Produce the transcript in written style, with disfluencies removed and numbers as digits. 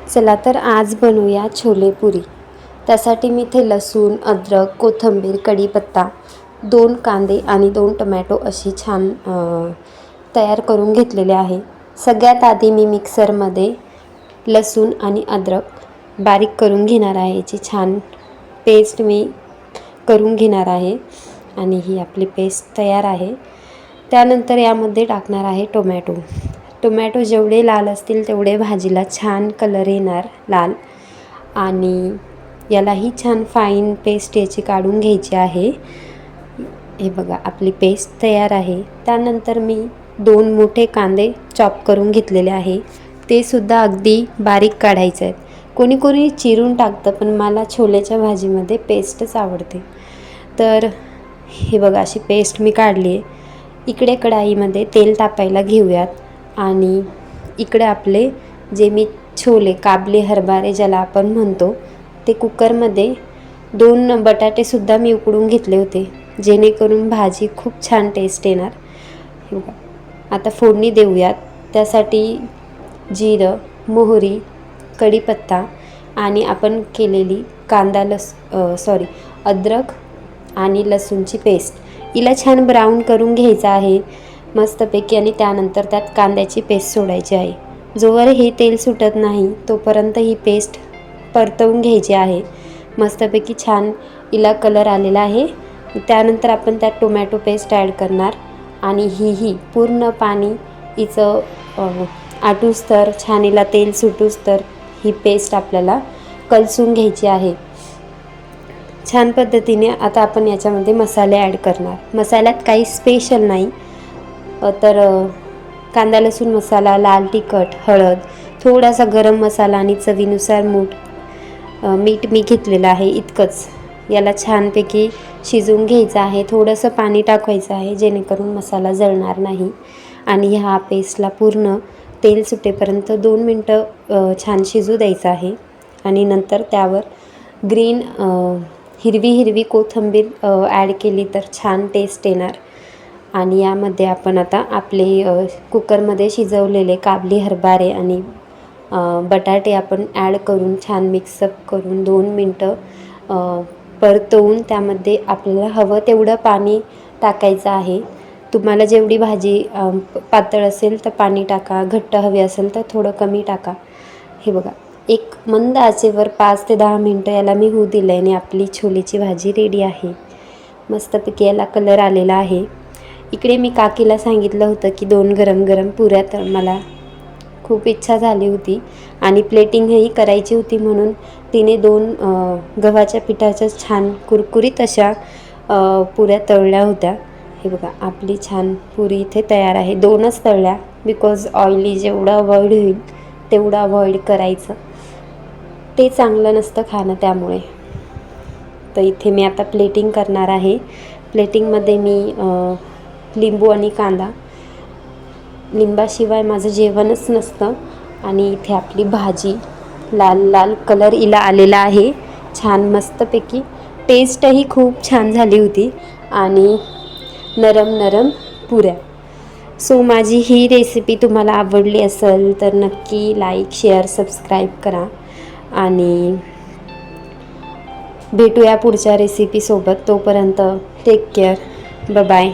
चला तर आज बनवूया छोले पुरी। त्यासाठी मी इथे लसूण, अद्रक, कोथिंबीर, कढीपत्ता, 2 कांदे आणि 2 टोमॅटो अशी छान तयार करून घेतलेले आहे। सगळ्यात आधी मी मिक्सरमध्ये लसूण आणि अद्रक बारीक करून घेणार आहे। याची छान पेस्ट मी करून घेणार आहे आणि ही आपली पेस्ट तयार आहे। त्यानंतर यामध्ये टाकणार आहे टोमॅटो जेवढे लाल असतील तेवढे भाजीला छान कलर येणार लाल। आणि यालाही छान फाईन पेस्ट याची काढून घ्यायची आहे। हे बघा आपली पेस्ट तयार आहे। त्यानंतर मी 2 मोठे कांदे चॉप करून घेतलेले आहे। ते सुद्धा अगदी बारीक काढायचे आहेत। कोणी कोणी चिरून टाकतं, पण मला छोलेच्या भाजीमध्ये पेस्टच आवडते। तर हे बघा अशी पेस्ट मी काढली आहे। इकडे कढाईमध्ये तेल तापायला घेऊयात आणि इकडे आपले जे मी छोले काबले हरभरे ज्याला आपण म्हणतो ते कुकरमध्ये 2 बटाटेसुद्धा मी उकडून घेतले होते, जेणेकरून भाजी खूप छान टेस्ट येणार। हे बघा आता फोडणी देऊयात। त्यासाठी जिरं, मोहरी, कढीपत्ता आणि आपण केलेली अद्रक आणि लसूणची पेस्ट हिला छान ब्राऊन करून घ्यायचं आहे मस्तपैकी। आणि त्यानंतर त्यात कांद्याची पेस्ट सोडायची आहे। जोवर हे तेल सुटत नाही तोपर्यंत ही पेस्ट परतवून घ्यायची आहे मस्तपैकी। छान हिला कलर आलेला आहे। त्यानंतर आपण त्यात टोमॅटो पेस्ट ॲड करणार आणि ही पूर्ण पाणी हिचं आटूस्तर छान हिला तेल सुटूस्तर ही पेस्ट आपल्याला कलसून घ्यायची आहे छान पद्धतीने। आता आपण याच्यामध्ये मसाले ॲड करणार। मसाल्यात काही स्पेशल नाही, तर कांदा लसूण मसाला, लाल तिखट, हळद, थोडासा गरम मसाला आणि चवीनुसार मीठ मी घेतलेलं आहे इतकंच। याला छानपैकी शिजवून घ्यायचं आहे। थोडंसं पाणी टाकायचं आहे जेणेकरून मसाला जळणार नाही। आणि ह्या पेस्टला पूर्ण तेल सुटेपर्यंत 2 मिनटं छान शिजू द्यायचं आहे। आणि नंतर त्यावर हिरवी कोथिंबीर ॲड केली तर छान टेस्ट येणार। आणि यामध्ये आपण आता आपले कुकरमध्ये शिजवलेले काबली हरभरे आणि बटाटे आपण ॲड करून छान मिक्सअप करून 2 मिनटं परतवून त्यामध्ये आपल्याला हवं तेवढं पाणी टाकायचं आहे। तुम्हाला जेवढी भाजी पातळ असेल तर पाणी टाका, घट्ट हवी असेल तर थोडं कमी टाका। हे बघा एक मंद आचेवर 5 ते 10 मिनटं याला मी होऊ दिलं आहे आणि आपली छोलेची भाजी रेडी आहे। मस्तपैकी याला कलर आलेला आहे। इकडे मी काकीला सांगितलं होतं की 2 गरम गरम पुऱ्या, तर मला खूप इच्छा झाली होती आणि प्लेटिंगही करायची होती, म्हणून तिने 2 गव्हाच्या पिठाच्या छान कुरकुरीत अशा पुऱ्या तळल्या होत्या। हे बघा आपली छान पुरी इथे तयार आहे। 2च तळल्या, बिकॉज ऑइली जेवढं अवॉइड होईल तेवढं अवॉइड करायचं, ते चांगलं नसतं खाणं त्यामुळे। तर इथे मी आता प्लेटिंग करणार आहे। प्लेटिंगमध्ये मी लिंबू आणि कांदा, लिंबाशिवाय माझं जेवणच नसतं। आणि इथे आपली भाजी लाल लाल कलर हिला आलेला आहे छान मस्तपैकी। टेस्टही खूप छान झाली होती आणि नरम नरम पुऱ्या। सो माझी ही रेसिपी तुम्हाला आवडली असेल तर नक्की लाईक, शेअर, सबस्क्राईब करा आणि भेटूया पुढच्या रेसिपीसोबत। तोपर्यंत टेक केअर, बाय बाय।